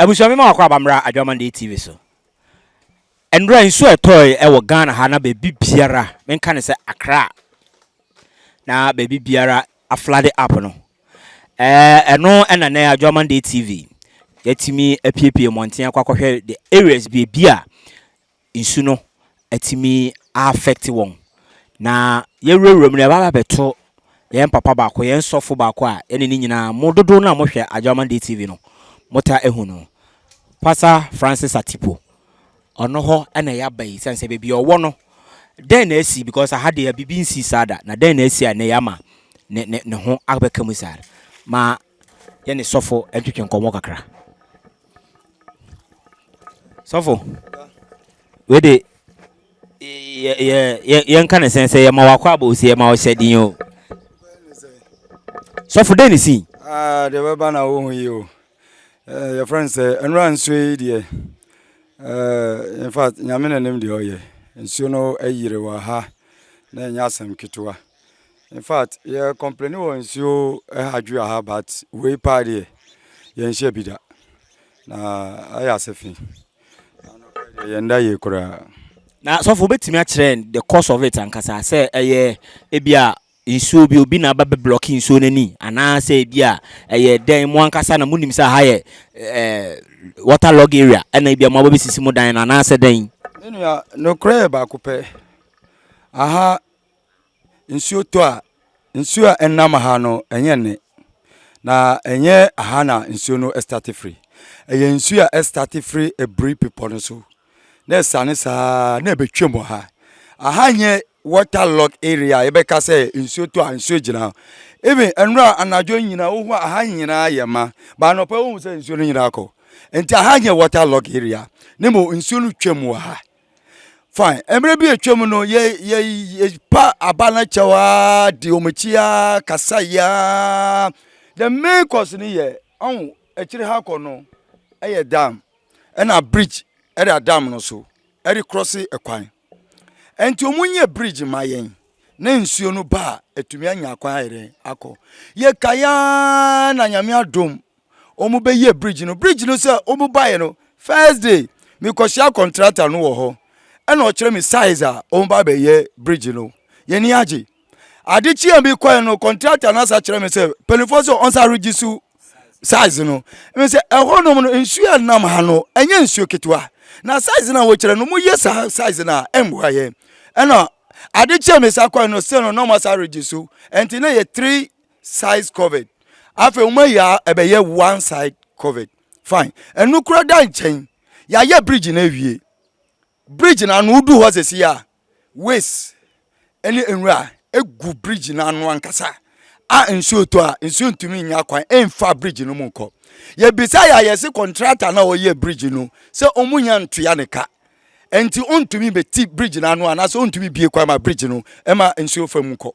Abusuami ma akwa bamra Adwamande TV so. Enra nso etoy e wo Ghana ha na bebi biara. Menka ne se Accra. Na bebi biara aflade app no. Eno ena na Adwamande TV. Yetimi apiepie monten akwakohwe the areas bia nsu no atimi affect won. Na yewurawuram na baba beto yen papa ba ko yen sofo ba ko a ene ni nyina mododo na mohwe Adwamande TV no. Mota ehunu Pastor Francis Atipo ono ho ena ya bai sense baby owo no den na esi because I had a bibi nsi sada na den na esi a ne yama ne ho abeka mu sada ma ye ne sofo entwetwe nkomo kakra sofo we de ye nka ne sense ye ma wakwa ba osi ye ma o hyedin o sofo den ni si de baba na wo hu yi o your friend say enran so dey in fact nyame na nem dey oye nsuo no ayire wa ha na nya asem kitoa in fact ye complain wo nsuo hadwe ha but we party ye nhye bida na aya sefi ye nda ye kura na sofo betimi a kire the cause of it ankasa say eye ebia nsuo bi obi na ba block nsuo nani ana say bia eye den mo ankasa na munim say ha ye waterlog area ena bia mo ba sisi mo dan na na say den enu no kra ba kopɛ aha nsuo to a nsuo a enam ha no enye ne na enye aha na nsuo no start free eye nsuo a start free e bring people no so na sane sa na betwem ha aha nye waterlog area ebeka say nsuo to a nsuo gina even enra anajo nyina wo aha nyina yema ba no pa wo say nsuo no nyina akọ enti aha nye waterlog area nemo nsuo no twem ha fine emre bi etwem no ye pa abana chawa di omachia kasaya the main cause ni ye on ekire ha kọ no eye dam na bridge ere dam no so ere cross ekwan enti omunye bridge mayen na nsuo no ba etumi anya akwan ayere akọ ye kaya na nyame adom omu be ye bridge no say omu baye no first day me kosia contractor no wo ho ena o kire me size a omu ba be ye bridge no ye ni age ade chi am bi koy no contractor na sa kire me say penifo so on sa regisu size no me say eho no no nsuo nam ha no enye nsuo ketwa na size na wo kire no mu ye size na emwa ye ena ade chi me sa koy no say no ma sa regisu enti na ye 3 size covered afa umaya ebe ye one side covered fine enu kura dan chen ya ye bridge na wie bridge na anu du ho sesi ya waste eni enra egu bridge na anu ankasa a nsuo to a nsuo ntumi nya kwan emfa bridge no munko ye bisa ya yesi contractor na o ye bridge no se omunya ntua ne ka enti ontumi beti bridge na anu ana so ontumi bie kwa ma bridge no ema nsuo fa munko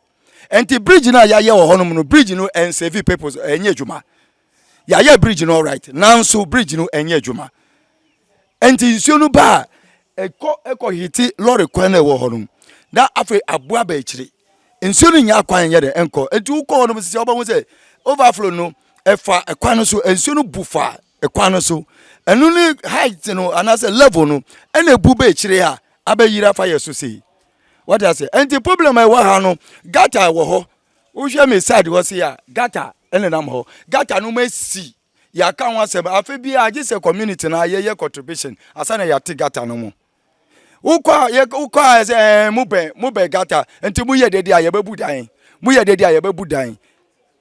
enti bridge na ya ye wo honom no bridge no en save purpose enye adwuma ya ye bridge no right nanso bridge no enye adwuma enti nsuo no ba eko hiti lorry kwan na wo honom na afi aboa ba ekire nsuo no nya kwan ye de enko enti wo ko honom sisi oba ho say overflow no efa ekwan no so nsuo no bufa ekwan no so enu ni height no anase level no ena bu ba ekire ha abayira fa yeso sei what I say enti problem I wa ha no gata wo ho wo hwe me side wo se ya gata ene nam ho gata no masi ya ka ho asem afa bi age se community na ye contribution asana ya ti gata no mo ukwa se mu be gata enti mu ye dedi aye bebu dan mu ye dedi aye bebu dan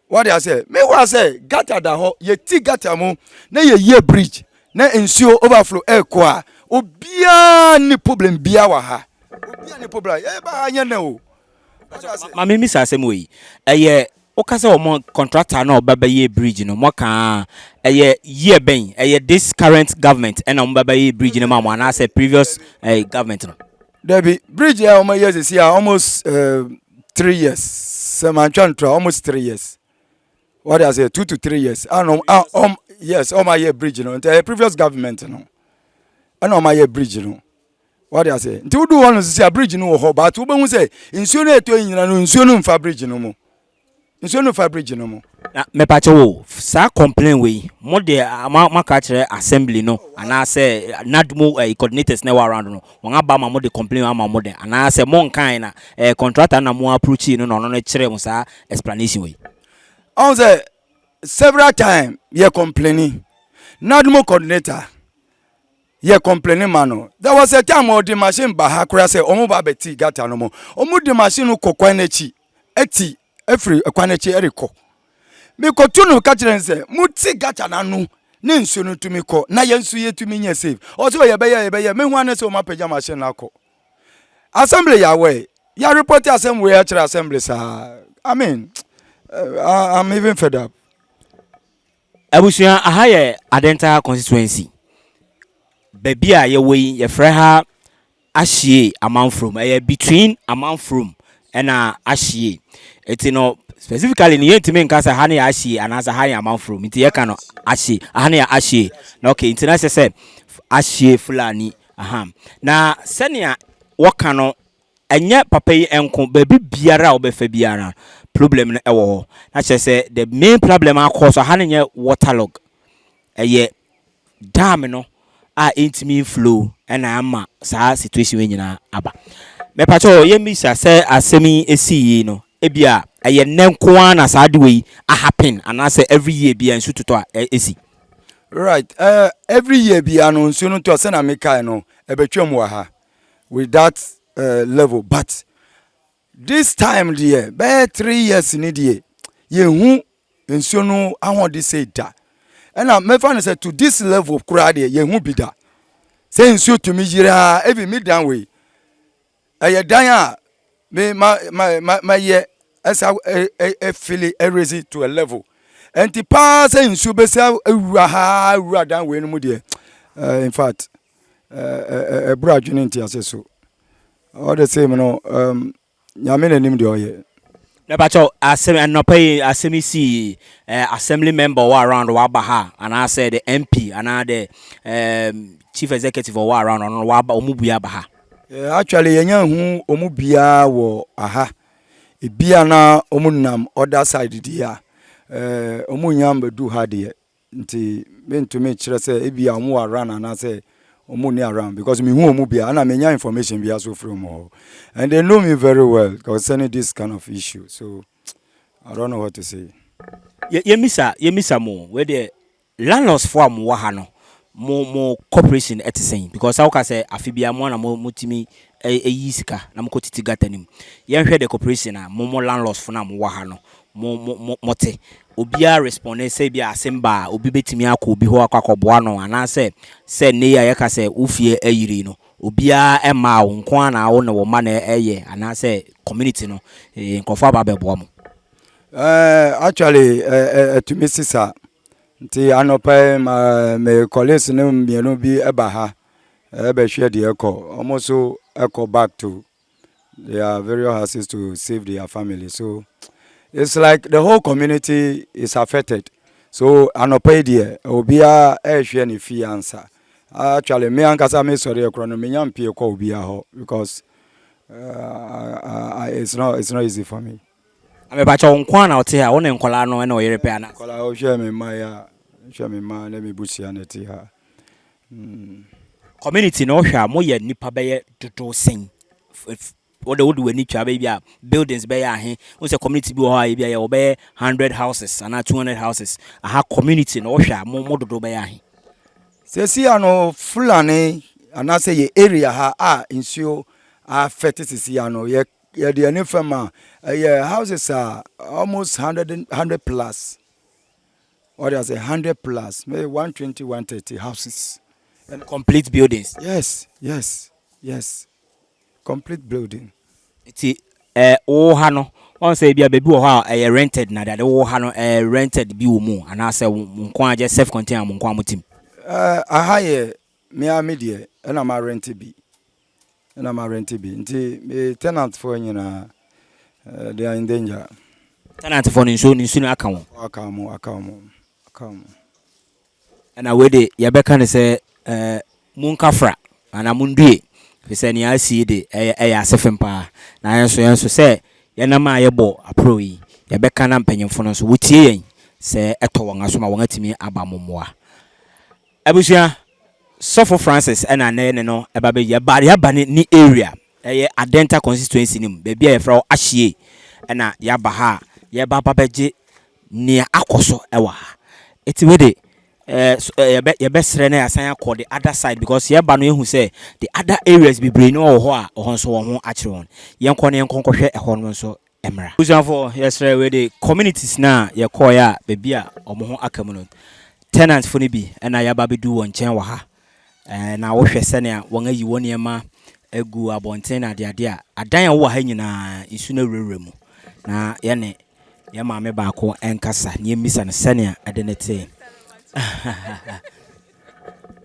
what I say me wa say gata da ho ye ti gata mo na ye bridge na nsuo overflow ekwa a obia ni problem bia wa ha obia ni problem e ba anya na o ma me misa asem we eye okase o mo contractor na obaba ye bridge no mo kan eye ye ben eye this current government and obaba ye bridge no ma mo na say previous government no Debbie bridge ya o years is here almost 3 years almost 3 years what I say 2 to 3 years yes my year bridge no the previous government no and my year bridge no what I say nti do one see a bridge no ho but wo be hu say nsuo no eto nyina no nsuo no mfa bridge no mo nsuo no fa bridge no mo na me pa wo sa complain we mo de ma ka kire assembly no ana say nadmo coordinators na around no won aba ma mo de complain ama mo de ana say mo nkan na contractor na mo approach no no kire mo sa explanation we on say several time ye complaining nadmo coordinator ye complaining mano there was a time or the machine ba ha kura say omo ba beti gata no mo omo the machine kokwan echi eti efri kwan echi eriko me ko tunu ka kire nse muti gata na nu ne nsuo no tumi ko na ye nsu ye tumi nya save o so ye be me hu ane se o ma pagya machine na ko assembly ya we ya report assembly ya kire assembly sa I mean I'm even fed up. abusuan aha ye Adenta constituency babia ye we ye frɛ ha Ashiyie amanfrom between amanfrom and Ashiyie no specifically ni yentime nka sa ha na Ashiyie anasa ha ya amanfrom nti ye ka no Ashiyie ha na Ashiyie na okay nti na se Ashiyie Fulani na senia waka no enye papa yi enko baby biara obefa biara problem no ewo ho na che se the main problem akọ so ha na nye waterlog dam no intimi flow and ama sa situation we nyina aba me pa cho ye misa se asemi esi no ebia nenko na sa de we a happen and I say every year bia nsu toto esi right every year bia no nsu no to se na mekai no ebetwam wa ha with that level but this time there by 3 years in the ye hu nsu no ahode say da and me fa say to this level of crowd ye hu bi da say nsu to me yira every mid down way dan a me my ye asa feel raise to a level and the pass nsu be say awura down way no mu de in fact bro adwene nti ase so all the same no nyame nanim de oye na ba cho asemi si assembly member wa around wa baha and I said the MP and the chief executive wa around on wa ba omubua baha actually yenya hu omubia wo aha ebia na omunam other side dia omunyam bedu ha de nti mentumi kire say ebia omu around and say omuni around because me hu omubia and I menya information bia so from all and they know me very well concerning this kind of issue so I don't know what to say. Ye misa mo we the landlords for am wa ha no mo corporation etisen because how ka say afibia mo na mo timi yisika na mo kotiti gata nim ye hwe the corporation a mo landlords for na mo wa ha no mo te obia respond say bia asemba obi betimi akọ obi ho akọboa no ana say ne ya ye ka say ufie ayiri no obia ema wo nko ana wo ne wo ma na eye ana say community no nkofo aba bebo mo actually to me sister nti anopa me colleagues ne mienu bi eba ha be hwe de eko almost so eko back to their various houses to save their family so it's like the whole community is affected so anopa de obia hwe ne fi answer actually me ankasa me sorry ekro no me nyam pie ko obia ho because it's not easy for me. ame ba cho nko na ote ha wo ne nkola no na oyere pe ana kola o hwe me ma ya hwe me ma na me busia na ti ha community no hwa mo ye nipa be ye dodo sen wo de wani twa be bia buildings be ya he wo se community bi wo ha bia ye wo be 100 houses and 200 houses aha community no hwa mo dodo be ya he se si ano fulani ana se ye area ha insio affect si ano ye the any farmer houses are almost 100 plus or there's 100 plus maybe 120 130 houses and complete buildings. Yes complete building iti o ha no won say bia bebi wo ha rented na de wo ha no rented bi wo mu ana say nko aje self contained am nko amotim aha ye me amedie na ma rent bi nti tenant for nyina they are in danger. Tenant for nsu aka won aka mo na we de ye beka ne say munkafra ana mundue fi say ne Ashiyie de asefem pa na yenso say ye na ma ye bo apro yi yɛbɛka na mpanyimfo no so wotie yɛn sɛ ɛtɔ wɔn aso ma wɔn atimi aba momoa abusua Sofo Francis and nene no eba be yaba ni area eye Adenta constituency nim baby e fra Ashiyie na yaba ha yaba babeje ni akoso ewa ha eti we de yebe sere na yasan akọ the other side because yaba no ehu say the other areas be brain no ho a ho nso ho akire won yenkọ ne yenkọ ehọ no nso emra usual for yesere we de communities na ye call ya baby a omo ho akamu no tenants fo ni bi na yaba be du won chen wa ha na wo hwɛ sɛnea wɔn ayi wɔn nneɛma agu abɔnten na ade a adan a wo ha nyinaa nsu na wurewure mu na yɛne yɛ maame baako ɛnkasa ne yɛmisa no sɛnea ade ne te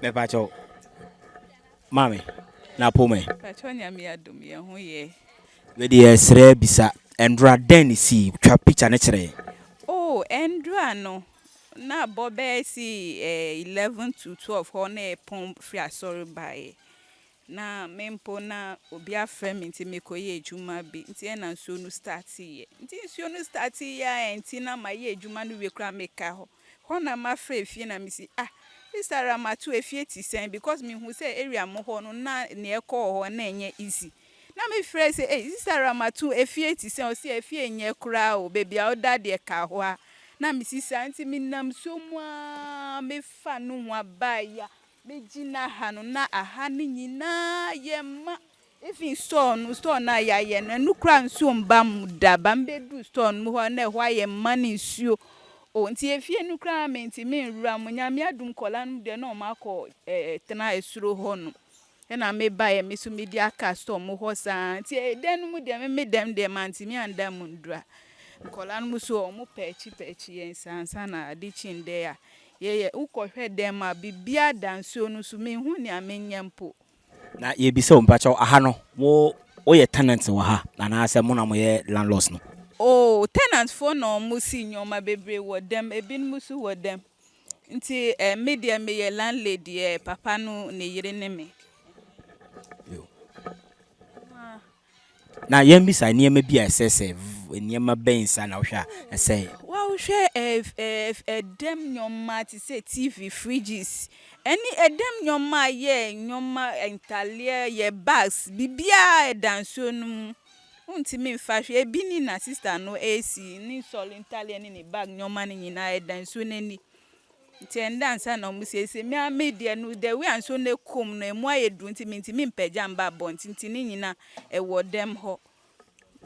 me pacho maame na pome pacho nyame adom yɛ ho yɛ we de srɛ bisa endra den si twa picture ne kyerɛ oh endra no na bobe si 11 to 12 ho na pon free asori bae na mempo na obi afrɛ me nti mekoye adwuma bi nti na nsuo no start ye nti nsuo no start ya nti na maye adwuma no we kra meka ho na ma frɛ fie na me si Sara matu efie ti sen because me hu say area mo ho no na ne ekọ ho na enye easy na me frɛ say Sara matu efie ti sen o si efie enye kra o baby a oda de ka ho a na Mrs. Auntie minam so mwa me fa no ho abaya me gina ha no na aha ni nyina ye ma even store na ya ye no kura nsuo mba mu da ba mbedu store no ho na ho aye ma ni nsuo o nti efie no kura me nti me nrura mo nya me adum kola no de na o makọ tena esuro ho no na me ba ye me so media aka store mo ho sa nti den mu de me dem de man nti me anda mu ndura nkola no so o mu pechi yen sansa na adichin de a ye ukọhwe dem a bibia danso no so me hu ne amenyempo na ye bisa o mpacho aha no wo ye tenant wo ha na ase mo na mo ye landlords no oh tenant for no mu si nyoma bebre wo dem ebi mu so wo dem nti media me ye landlady papa no ne yire ne me na yem bisa niema bi asese niema bensa na hwa say wa hwe dem nyoma ti say TV fridges any edem nyoma ye nyoma entalie ye bags bibia danso no unti me fa hwe ebi ni na sister no AC ni sol entalie ni bag nyoma ni nyina danso nani ntendansa na mu sese me amedie no the way anso ne kom no emu ayedu nti me mpagya mba bontinti ni nyina ewo dem ho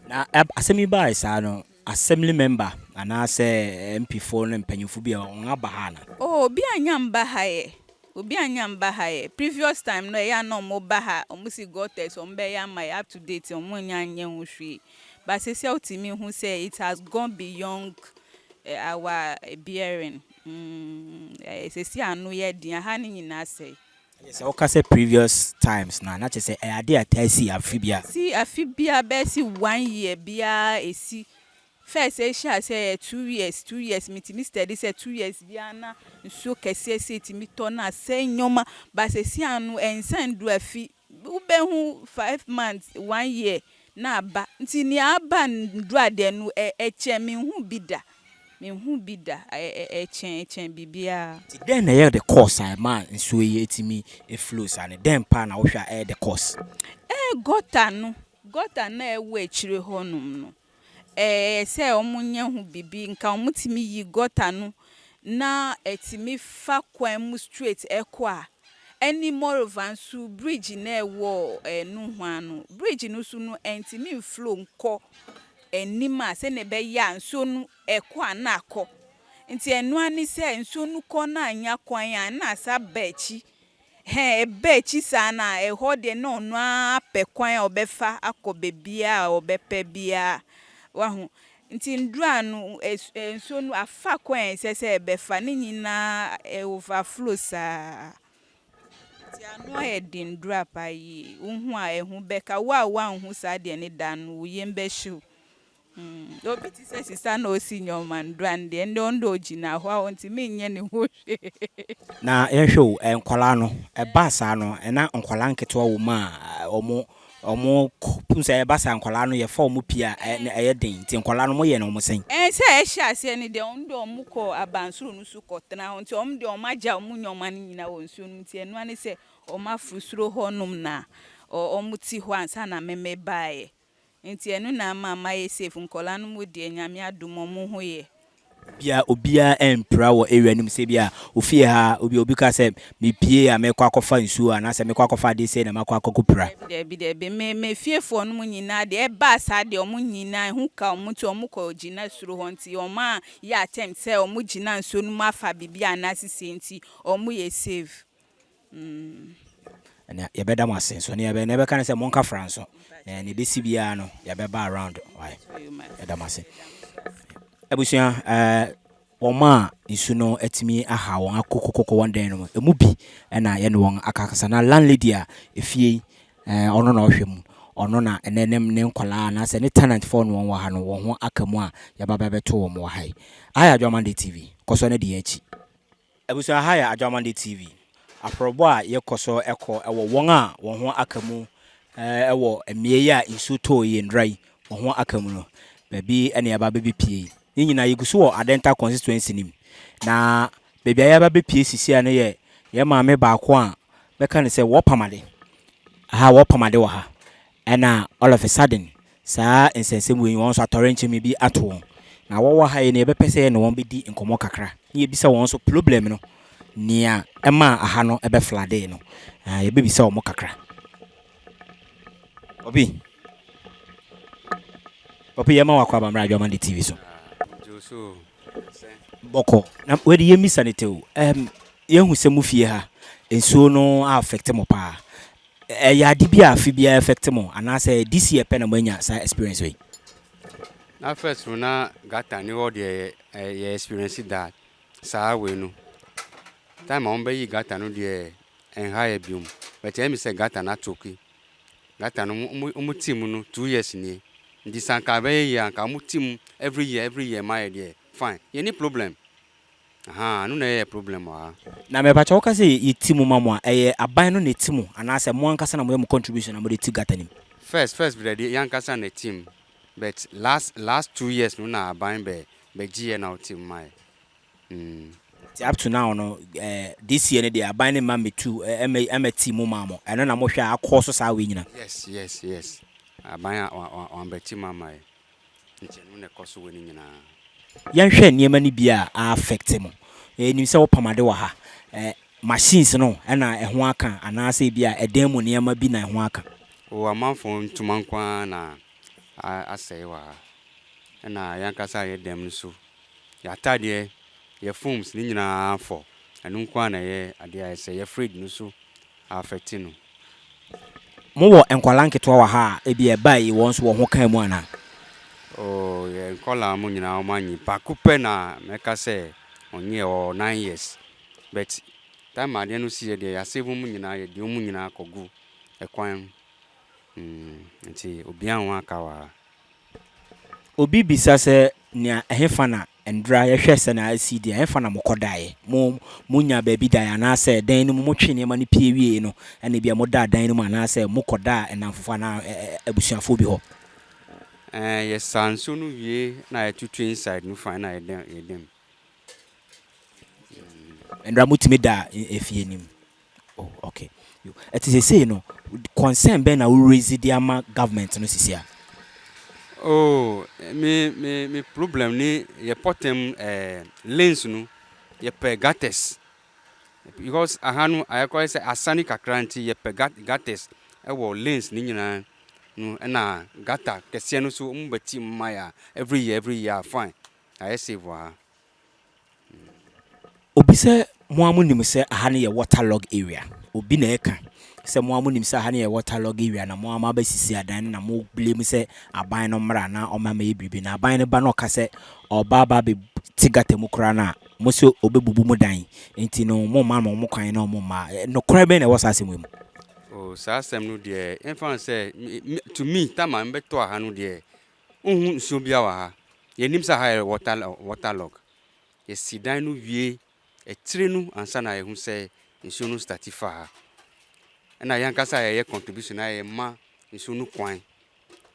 na asemi ba isa no assembly member ana se MP4 no mpanyimfo bi on aba ha na obi anyam ba ha previous time no ya no mo ba ha omusi gotes ombe ya my up to date omunya anye hwehwe but sese otimi hu say it has gone beyond our bearing sese anu ye dia ha ni nyina say yes o ka say previous times na che say ade atasi afibia si afibia be si 1 year bia esi first say 2 years mitimi steady say 2 years bia na nsuo kese ese timi to na say nyoma ba sesi anu ensan du afi ube hu 5 months 1 year na aba nti ni aba ndu ade nu eche me hu bida echen bibia ti den na the course I man nsuo ye timi e flows and den pa na wo hwa the course gota na ewe chire honum no say omunye hu bibi nka omutimi yi gota no na etimi fa kwan mu straight ekwa any more vansu bridge na ewo nu hwan no bridge no su no entimi flow nko enima se ne be ya nso no ekwa na akọ nti enu ani se nso no kọ na anya kwan ya na asa bachi bachi sana eho de no no apekwan obefa akọ bebia obepe bia wahu nti ndura no nso no afa kwan se ebefa ni nyina overflow sa ti anu ayedi ndura pa yi uhu a ehu beka wa hu sa de ne dan wo yembe hwu obi ti se sister na osi nyoma ndura nde ndo ogina ho a nti me nye ne ho na ehwe enkwala no eba sa no na nkwala nketewa wo ma omo Omo say basa nkwala no ye fa omo pia eye den nti nkwala no mo ye no mo sen. Say Ashiyie ni de ondo muko abansuru no su kotena nti de omaja omunyoma ni nyina wonsu nti enu ani se oma frusuro honum na omuti ho ansa na meme bae nti enu na mama ye safe nkola no mu de nyame adom mo ho ye Bia obia empra wo area nim se bia ofie ha obi ka se me pie a me kwa akofa nsuo na se me kwa akofa de se na makwa akokopra. de me fiefo no mu nyina de ba sa de omu nyina hu ka omu ti omu ko gina suro ho nti oma ya attempt se omu gina nsuo no mafa bibia na sisi nti omu ye save. Na ye beda mo asen so ne ye be na be kan se monka franso ne be si bia no ye be ba around why ye da masen abusia woma isu no atimi aha won akokokoko won den no emu bi na ye ne won akakasa na landlady a efie ono na ohwem ono na enenem ne nkwala na se ne tenant for no won wa ha no won ho akamu a ye ba beto won wa hai aya Adwamande TV koso na de achi abusia haya Adwamande TV aprobo a yekoso eko ewo won a won ho akamu ewo emie a insu to ye ndrai won ho akamu no baby ene aba baby pie ni nyina yeguso wo Adenta constituency nim na baby aya aba be pie sisi a ne ye maame ba ko a beka ne se wo pamade wo pamade wo ha ena all of a sudden saa ensensem we won so Torrential me bi ato na wo ha ye ne be pese ne won be di nkomo kakra ni ebisa won so problem no nia ema aha no ebe flade no ye be bisa wo kakra Obi yema wakwa ba mra Adwamande TV so Joso boko na we de yemi sanete o yehu se mu fie ha ensuo no affect mo pa ya ade bi afi bi affect mo ana say this year pe na manya sa experience we na first na gata ni all the experience that sa we no time on be yi gata no de en high biom but me say gata na toki gata no mu team no 2 years ni ndi sanka be yi anka mu team every year my there fine any problem no na problem wa na me ba cha woka say ye team mamo aban no na team ana say mo ankasa na mo contribution na mo de ti gata nim first be the yankasa na team but last 2 years no na aban be GN na team my up to now no this year ne dey aban ne ma me too team mamo eno na mo hwa akoso sa we nyina yes aban on be team my nti no na koso we nyina yan hwe niema ni bia affect mo nim se wo pamade wa ha machines no na ho aka ana se bia eden mu niema bi na ho aka o amanfo ntumankwa na asai wa na yankasa ye dem so ya tade ye forms ni nyina afọ enu nkwa na ye ade ayese ye afraid no so affect no mo wo enkwala nketo wa ha bia bai won so wo ho kan mu ana oh ye nkola mu nyina o manyi pakupe na meka se onye o 9 years but time ade no si ye de ya save mu nyina ye de mu nyina akogu ekwan nti obi anwa aka wa obi bisa se nia ehefa na endra ye hwe se na acd ehefa na mokodae mo nya ba bi da na se dan no mo twe ne ma ne pie wie no ene bia mo da dan no ma na se mokoda enamfofo na abusuafo bi ho ye sanso no wie na ye tutu inside no fine na ye dem endra mutimi da efie nim oh okay it is say no concern be na we raise the ama government no sisia oh me problem ni ye potem lanes no ye pe gates because ahanu ayekwa say asani kakranti ye pe gates e wo lanes ni nyina no na gata kese no so mbati maya every year fine I save wa obi se mo amunim se aha ne ye waterlog area obi na eka se mo amunim se aha ne ye waterlog area na mo ama ba sisi adan na mo blame se aban no mra na o ma ye bibi na aban ne ba no ka se oba ba be tigata mu kra na mo se obebubu mu dan enti no mo ma mo kwan na mo ma no kra be na wasase mu oh sasem no de in fact say to me time am beto aha no de ohun nso bia wa ha ye nim sa ha waterlog ye sidan no wie etire no ansa na ye hu say nso no startifa ha na yankasa ye contribution na ye ma nsuo no kwan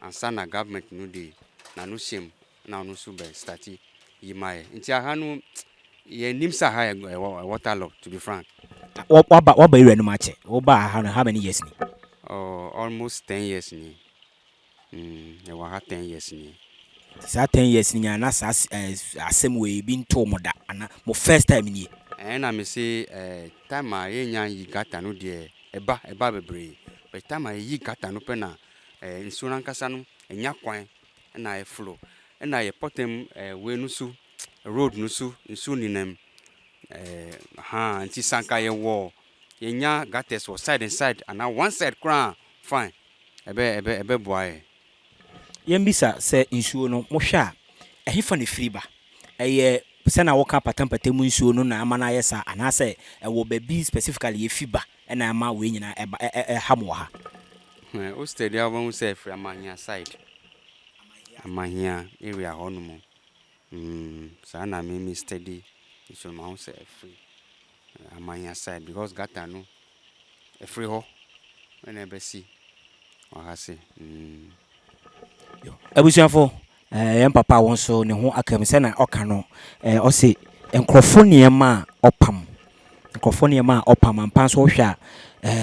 ansa na government no de na no hyem na no so be start yimaye nti aha no ye nim sa ha water lock to be frank. What area no match? How many years ni? Almost 10 years ni. You ha 10 years ni. Sa 10 years ni na sa asem we bi nto mo da ana mo first time ni. Na me say time a ye nya yi gata no de eba bebre. But time a yi gata no pe na nsuo nankasa no enya kwan na e flow. Na ye potem we no so road no so nsuo ninam nti sanka ye wo ye nya gates wo side and side and one side crown fine ebe boy Yembisa say nsuo no mo hwa ehefa ne firi ba eye se na woka patampatamu nsuo no na ama na yesa anase wo baby specifically ye fiba na ama we nyina ha mo ha o steady abon say free amahia side amahia area hono sa na me steady so ma say free amahia side because gata no free ho when e be see o ha say abusuafo yem papa won so ne ho akam se na oka no o se enkrofo niema opam ampa so hwa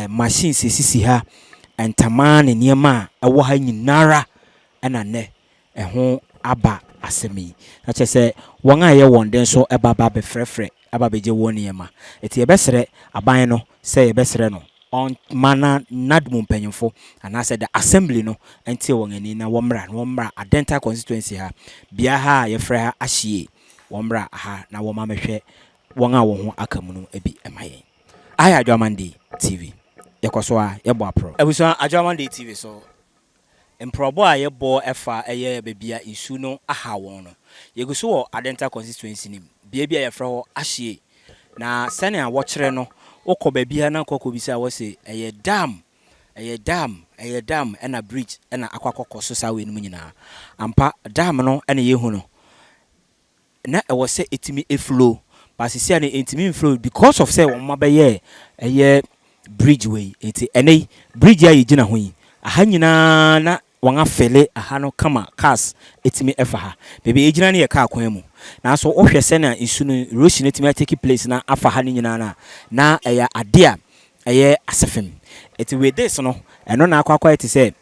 machine sisi ha entama ne niema ewo ha nyinara na ne ho aba asemi na che se won aye won den so eba be frefre aba beje won niema eti e besere aban no se e besere no on mana nadmu mpanyimfo and said the assembly no enti won ani na womra Adenta constituency ha bia ha ye frɛ ha Ashiyie womra ha na woma mehwɛ won a wo ho akamu no ebi emayen aya Adwamande TV yekoso a yebo apro ebuso Adwamande TV so emprobo a yebo efa eye bebia isu no aha won no yeguso wo Adenta constituency nim bia ye frɛ ho Ashiyie na sene a wo kyerɛ no oko babia na kokko bisa wo se eye dam ena bridge ena akwakokko so sawe no nyina ampa dam no ena yehu no na e wo se etimi eflow pasisi na etimi flow because of say won mabaye eye bridge way eti ene bridge ya yigina ho yi aha nyina na won afele aha no kama cars etimi efa ha bebe ejina na ye car kwan mu na so ohwe se na isu no erosion etimi take place na afa ha nyina na eya adea eye asefem eti with this no eno na akwa eti say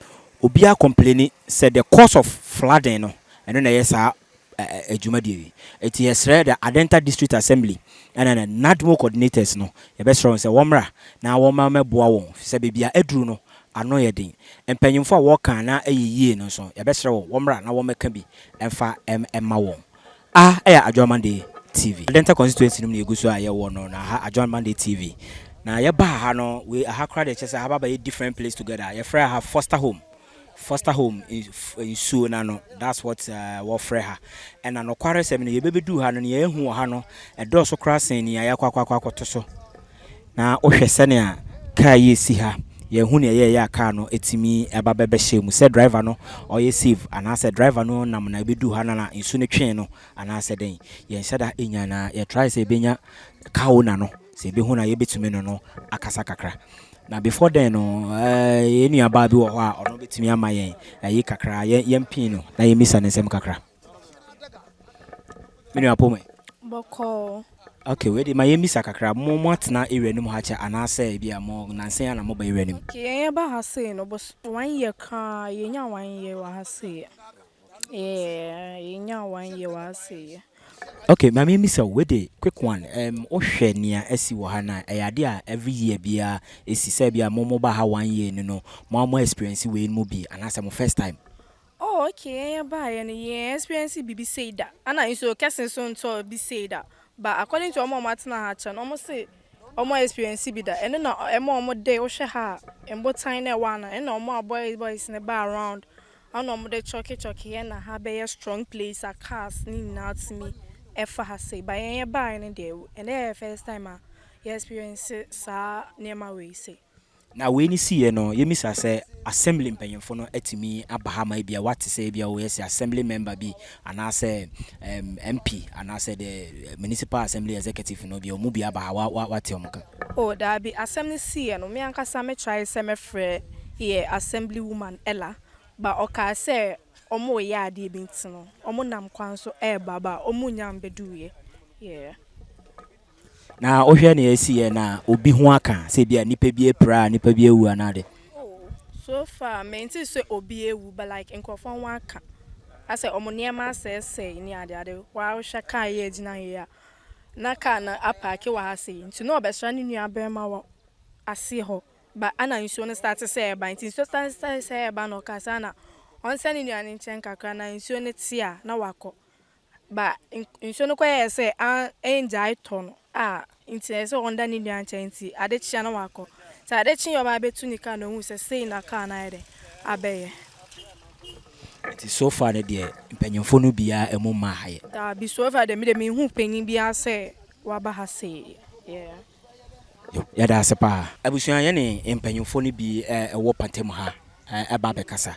obia complaining said the cause of flooding no eno na yesa adwumadie eti yesre the Adenta district assembly and nadmo coordinators no ye be strong say womra na woma meboa won se bebia aduru no ano ye den empanyimfo a wo kan na eyiyie no so ye be sere womra na womeka bi emfa emma won eya Adwamande TV Adenta constituency no yeguso a ye wo no na ha Adwamande TV na ye ba ha no we aha crowd e chese ha ba different place together ye frɛ ha foster home in so na no that's what we frɛ ha and na no kware sem ne ye bebedu ha no ye hu ha no e do so krasen ni ya kwakwakoto so na ohwɛ sene a car ye si ha ye hu ne ye aka no etimi eba bebe hye se driver no or ye save and I said driver no nam na bedu ha na nsu ne twen no and I said den ye nhyada enya na ye try say benya car na no se be hu na ye betumi no akasa kakra na before then no enu aba bi wo ho a ono betumi ama yen ayi kakra yen pin no na ye misa nsem kakra menu apome boko okay we dey my misa kakra mo atena area nim ha cha anase bia mo nansen ya na mo ba area nim okay ye ba ha say no but 1 year ka ye nya 1 year wa ha say ye nya 1 year wa say okay my misa we dey quick one ohwe nia asi wo ha na eyade a every year bia esi say bia mo ba ha 1 year no mo experience we mu bi anase mo first time. Oh, okay, yeah, buy and yeah, experience bibi say that. And I so casting so to be say that. But according to Omo Martina Hatchan, almost say Omo experience be that. And then Omo day or ha and what time one and Omo boys in the bar around. I know the chocky and I have a strong place a cast need not to me. Ever has say by any buy and day and there first time I experience sa near my way say. Na we ni see no ye misa say assembly mpanyemfo no atimi abahama bia what say bia we say assembly member bi anase MP anase the municipal assembly executive no bia omu bia abaha what omka. Oh, that be assembly see no me ankasa me try say me frɛ yeah assembly woman Ella ba oka say omo ya ade bi ntino omo nam kwan so baba omo nyam beduye yeah na ohwe na esi na obi ho aka se bia nipa bi epra nipa bi ewu anade. oh so far me nti say obi ewu but like nkofon waka ase omo niema say ni ade wa hwa kan ye gina ye na ka na apake wa ha sei nti no obesra ni nua bema wo ase ho ba ana nsuo no start say ba nti nsuo start say ba no ka sana on se ni nua ni nchen kakra na nsuo ne tia na wako ba nsuo no kwaye say enjai to no nti say onda ni nua nchen nti ade chia na wako sa ade chi yo ba betu ni ka no hu se sei na ka na ede abeye Nti so far ne de mpanyimfo no bia emu ma haye. da bi so far de me hu panyin bia say wa ba ha sei yeah Yo ya da sepa abusuan ye ne mpanyimfo no bi ewo pantem ha eba be kasa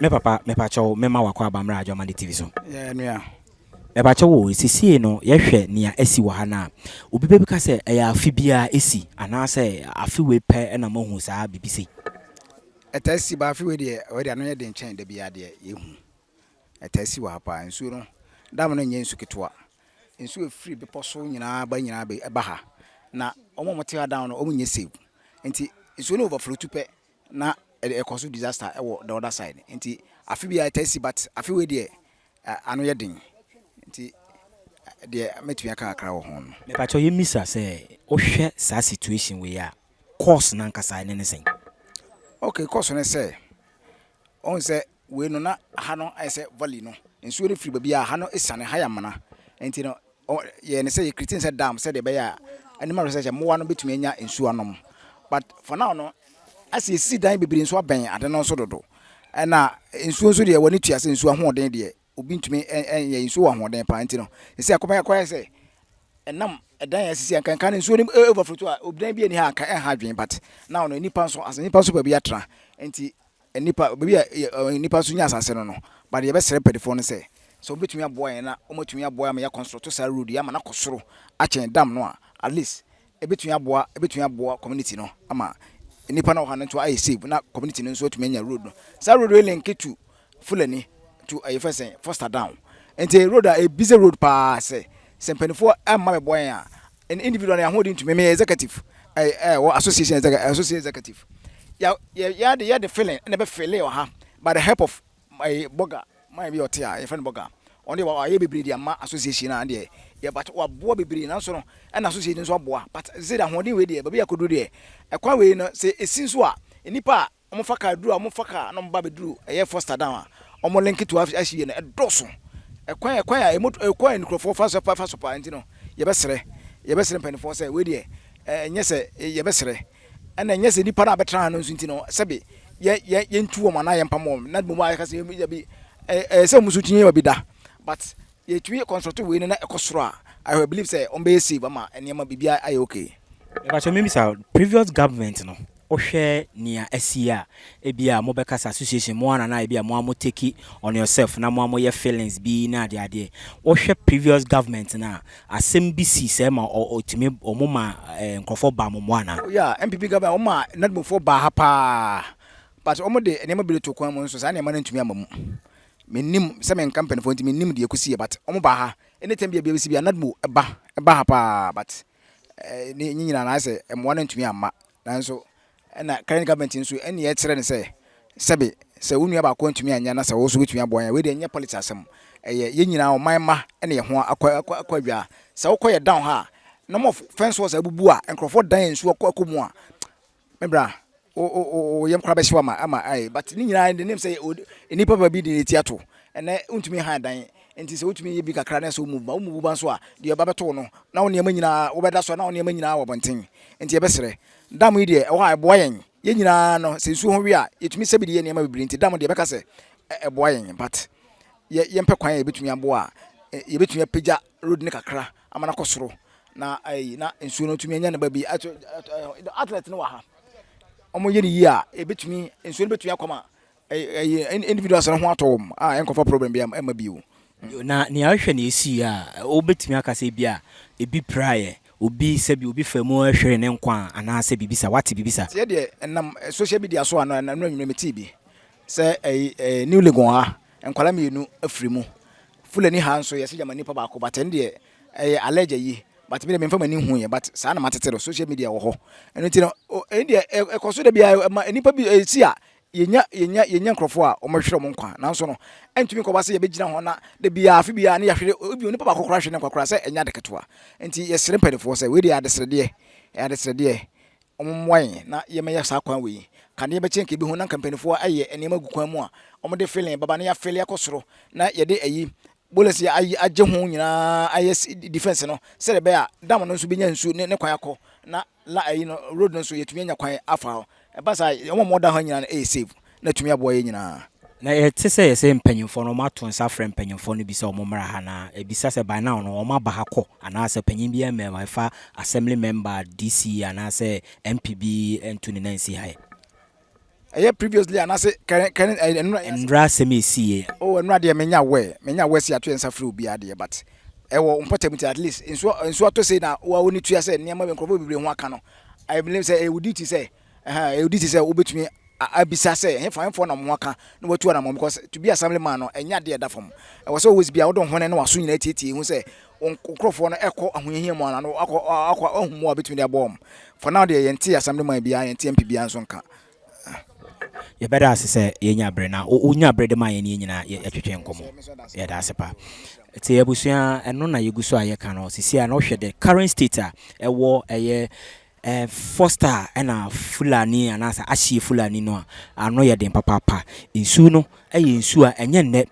me papa me pa cho me ma wakọ abamra ajo man TV so yeah nua me pa cho wo sisi no ye hwe nia esi wa ha na obi be ka se ya afi bia esi ana se afi we pe na mahu saa bibisi etasi ba fi we de o de ano ye de nchen de bia de yehu etasi wa pa nsu no dam no nye nsu ketwa nsu efiri be poso nyina be ba ha na omo mote down no omo nye save nti nsu no overflow tupe na e cause disaster e wo the other side nti afi bia etasi but afi we de ano ye den nti de metumi aka akra wo ho no me pa cho ye misa se o hwe saa situation we ya course na nkasa ne sen. okay course no say on say we no na ha no I say valley no nsuo no free ba bia ha no esane ha ya mana enti no ye ne say ye creating say dam say de be ya animal research mo wa no betumi anya nsuo anom but for now no as you see dan bibiri nsuo aben ade no so dodo na nsuo nso de woni tua say nsuo ahoden de obi ntumi ye nsuo ahoden pa enti no say akoma say enam edan ya sisi ankan nsuo ni overflow to a obidan bi ani ha ka ha dwen but now no nipa nso as nipa nso ba bi atra enti nipa ba bi nipa nso nya asase no but ye be sere pedifo no say so obetumi aboa yen na omotumi aboa ma ya construct sa road ya ma na kosoro a chen dam no at least ebetumi aboa community no ama nipa na ho na to aye save na community no nso otumi anya road no sa road we link to Fulani to aye first Foster down enti road a busy road pa say sempenifo amma me boy a an individual na holding to me executive association executive ya the feeling na be feeling o ha by the help of my boga my be otia friend boga only wa ye bebre dia ma association na de ya but wa boa bebre na so no na association so boa but say that holding we de ba be akodu de ekwa we no say esin so a enipa omo faka duru omo faka no ba be duru e Foster down a omo link to Ashiyie na edoso ekwan ya ekwan nkrofo fa so pa enti no ye besere penifo say we de enye se ye besere na enye se nipa na betra no nti no sebe ye ntu wo mana ye mpam na dum aka se ye bi se musu tinye wa bi da but ye twi construct we na ekosoro I believe say on be save ama enema bibia aye okay Me pa cho me misa previous government no ohwe nia asia ebia mo bekasa association mo ana na ebia mo take on yourself na mo ye feelings bi na ade ohwe previous government na asem bi si se ma otimi omoma nkrofo ba mo ana yeah MPP government o ma na dum fo ba ha pa but o mo de enema bi to kwan mo nso sa na ema na ntumi amamu menim se men company fo ntimi nim de ekusi but o mo ba ha anytime bia si bia na dum ba ha pa but ni nyina na se mo na ntumi amma nanso na current government nso ene ye kire ne se sebe se wonu ba ko ntumi anya na se wo so wetumi aboa ya we de nya politics asem ye nyina o man ma ene ye ho akwadwa se wo koye down ha no mo fence was abubu a enkrofo dan nso akomu a mebra o yem kra be hwa ma ama ai but ni nyina de nim se eni papa bi de tiato ene ntumi ha dan enti se wotumi ye bi kakra na se mu ba so a de ba beto no na wo ne ma nyina wo beda so na wo ne ma nyina wo bonten enti ye besere dam yi de wo ha boyen ye nyina no se su ho wi a yetumi se bi de ye ne ma bibiri enti dam de be ka se boyen but ye mpe kwan ye betumi aboa ye betumi apagya road ne kakra amana kosoro na ai na nsu no tumi anya na ba bi athlete no wa ha omo ye ni yi a e betumi nsu no betumi akoma individuals no ho atom enkofa problem bi am ma bi wo na ni ahwe na esi a obetimi aka se bia ebi praye obi sɛ bi obi fa mu ahwere ne nkwa ana sɛ bibisa wate bibisa tie de enam social media so ano na nwura me TV sɛ new legon ha enkwala mienu afiri mu fulani ha nso yɛsɛ jamani pa ba ko but ende allergy yi but me me mfa mani hu ye but saa na matete do social media wo ho eno ti no ende ekoso de bia nipa bi si a yenya nkrofo a o mahwere mo nkwa nanso no entumi ko ba se ye begina ho na de bia afi bia na yahwere obi nipa ba kokora hwe ne kwakora sɛ enya de ketewa enti yesere mpedefo sɛ we de adesrede ommoan na yemeya saa kwan we kan ye bechen ke bi hu na kampanifo aye enema gu kwan mu a omde feeling baba na ya feel yakosoro na ye de ayi bolesi agye ho nyina aye defense no se de be a dam no nso benya nsu ne kwan akọ na la ayi no road no nso yetumi anya kwan afa e ba sa omoda ho nyina na save na tumi abo ye nyina na yɛte sɛ yɛsɛ mpanyimfo no mato nsa frɛ mpanyimfo no bi sɛ ɔmo mmra ha na ebisa sɛ by now no ɔmo aba ha kɔ anaasɛ panyin bi ɛmɛ fa assembly member DC anaasɛ MPB nto ne nansi ha ɛyɛ previously anaasɛ ndra sɛm esie enra de menya we si ato nsa frɛ obi ade but ɛwɔ important at least nso ato say na wa woni tua sɛ nneɛma be nkrofo bibre ho aka no I believe say uditi sɛ uditi sɛ obetumi abisa say hefo na mo aka na watu na mo because to be assembly man no enya de da fam e was always be awdo hone na waso nyina tietie hu say nkrofo no ekọ ahohia mu na no akọ ahumu abetumi de abom for now de yente assembly man bia yente MP bia nso nka ye better as say yenya bre na onya bre de ma ye nyina ye twetwe nkomo ye da sepa ti abusua eno na yeguso ayeka no sisi a no hwe the current state a ewo eye Foster ena Fulani anasa Ashiyie Fulani no ano ye den papa insu no insu a enye nne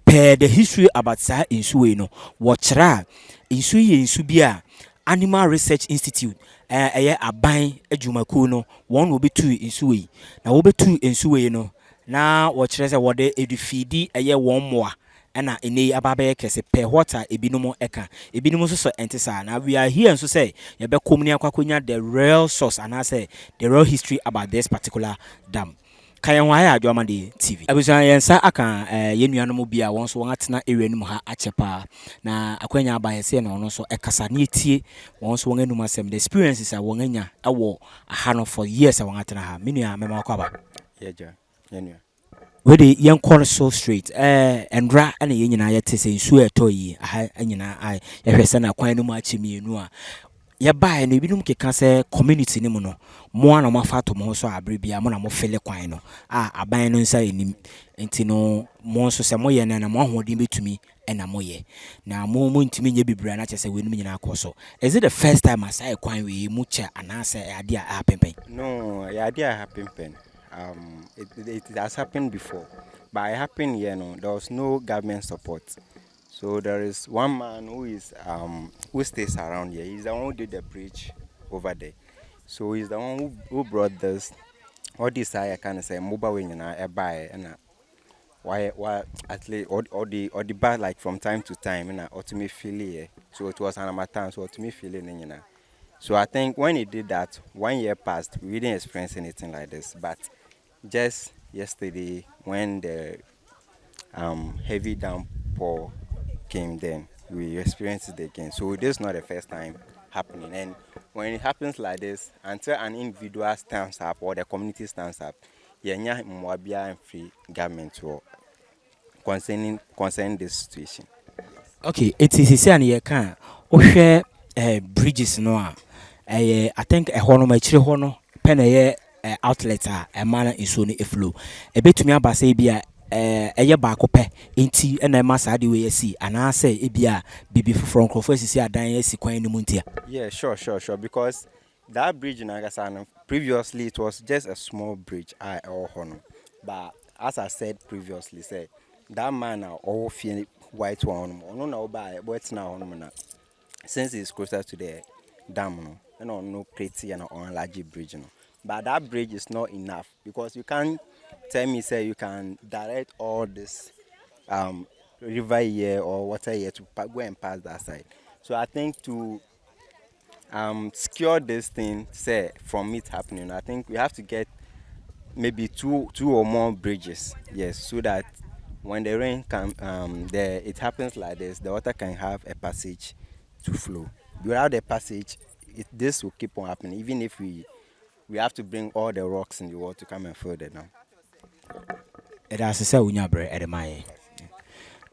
per the history about sa insu we no wo kira insu ye insu bia Animal Research Institute aban adwumaku no won wo betu insu we na wo betu insu we no na wo kira se wo de edufidi won moa na ene ababe kese pe water ebinom eka ebinom so entisa na we are here so say ye be komuni akwakonya the real source and say the real history about this particular dam kayen wa ya adwamande TV abusan yensa aka yenuanom bia won so won atena area num ha achepa na akwanya abaye se na ono so ekasa na etie won so won anum asem the experiences a won anya awo aha no for years a won atena ha menua mema kwaba yeja yenua we the young call so straight ndra ana ye nyina ye tese nsu etoyi aha nyina ai ye hwese na kwan no mu achemienu a ye bae no ebinum keka se community ni mu no mo ana mo afato mo so abre bia mo na mo fele kwan no aban no nsa enim enti no mo so se mo ye na mo ahoden betumi na mo ye na mo ntimi nye bibra na chese we num nyina akoso is it the first time asai kwan we mu che anase ade a happen no ya ade a happen it has happened before, but it happened here. No, there was no government support. So there is one man who stays around here. He's the one who did the bridge over there. So he's the one who brought this. All this I can say mobile wing and I buy and why at least or the bad like from time to time and ultimately feel here. So it was an amateur. So ultimately feeling you know. So I think when he did that, 1 year passed. We didn't experience anything like this, but just yesterday when the heavy downpour came, then we experienced it again. So this is not the first time happening, and when it happens like this, until an individual stands up or the community stands up, yenya mwabia and free government to concerning this situation. Okay, it is say an can ohwe bridges no I think a hono ma chire hono pen outlet a man nsuo no flow ebetumi aba say bia eye baako pe enti na ma sa de we asi ana say e bia bibi foforo nkrofo asisi adan asi kwan no muntia. Yeah, sure, because that bridge in Agradaa previously it was just a small bridge or hono, but as I said previously, say that man all feel white one no na oba but na hono na since it's closer to the dam no pretty and on large bridge no. But that bridge is not enough because you can't tell me say you can direct all this river here or water here to go and pass that side. So I think to secure this thing say from it happening, I think we have to get maybe two or more bridges, yes, so that when the rain comes, it happens like this, the water can have a passage to flow. Without the passage, this will keep on happening, even if we have to bring all the rocks in the world to come and fill the dam. It has to say unya bre edemaye.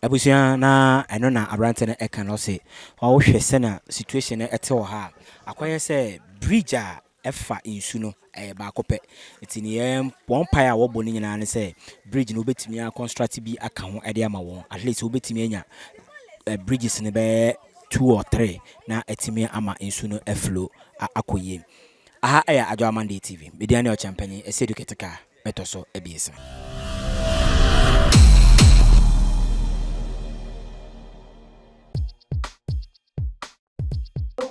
Abusia na eno na abrante na eka no se o hwe se na situation na ete wo ha akoye se bridge a efa insu no ba kope etini em pompa a wo boni nyina ne se bridge no betimi a construct bi aka ho ede ama won at least wo betimi anya bridges ne be 2 or 3 na etimi ama insu no flow akoye aha aya Adwa Monday TV media ne o champany educate ka metoso ebiesa.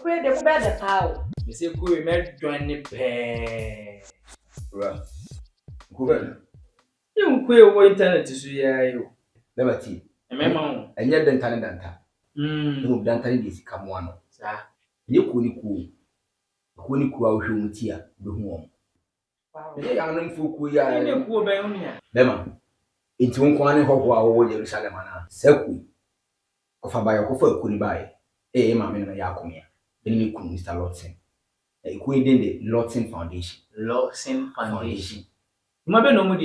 The better how. You say, "Go make join the pair." Right. Go You queer internet to see you. never tea. And yet, then Danta. No, Danta is come one. Sir, you couldn't cool. Couldn't cool out home tea, the home. The young folk we are poor Bayonia. Bema. It's one corner of our Jerusalem. Selfie. Of a biographer couldn't buy. Mamma Yakomia. Then you could Mr. Lotson. Equating the Lotson Foundation. Lotson Foundation. Mother no more.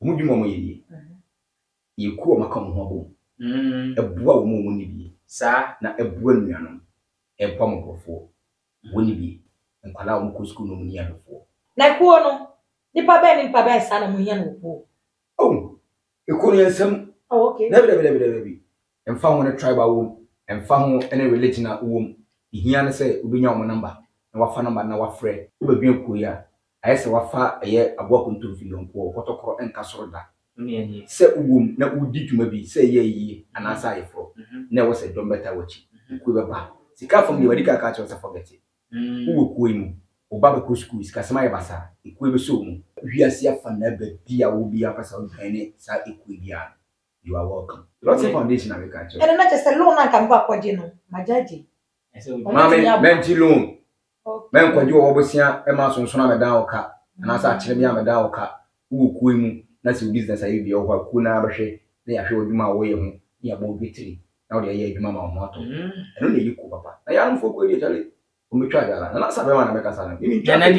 Mudu you call my come home. A boy won't be, sir, not a buoyant, a pomp of 4. Won't be, and Palau school no near before. Like one, the Paben in Pabes, Salamuyan. Oh, you couldn't some. Oh, okay. Never. And found a tribal womb, and found any religion at womb. He say, we be your number, and what fun about now, friend, who will be a queer. I say, what far a year a walk into the young poor, what a call and castle. Say, womb, no, would did you maybe say ye, and answer it for. Never said, don't better watch it. Quiver back. See, come from the Radical catchers, I forget it. Who will queen, or Babaco schools, Casamaya Bassa, equivalent soon. We are see for never be, I will be up as a penny, Sir Equidian. You are welcome. Lots of foundation of agriculture. And not just alone, I can go for dinner, my judge. Mammy, Menty loan. Men kwa jua wabosia Emerson sona medaoka na asa achire bia medaoka wo kuimu na si business ayi bia wo ku na abehwe na ya hwe odwuma wo ye ho ya bo bitiri na wo de ye adwuma ma mo ato eno na yiku papa na ya mfo ko eri chale o metwa dala na asa be ma na meka sana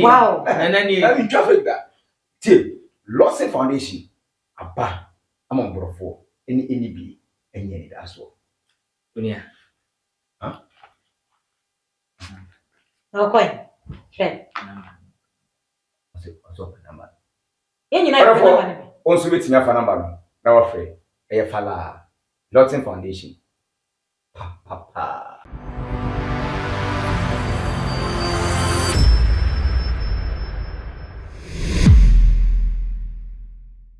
wow na mi traffic da ti Lotson Foundation aba ama mborofo eni bi enye ni da so Dunia. No coin. Share. What's up number? You know, also with me for number. Now, afraid. A fala Lotson Foundation. Papa.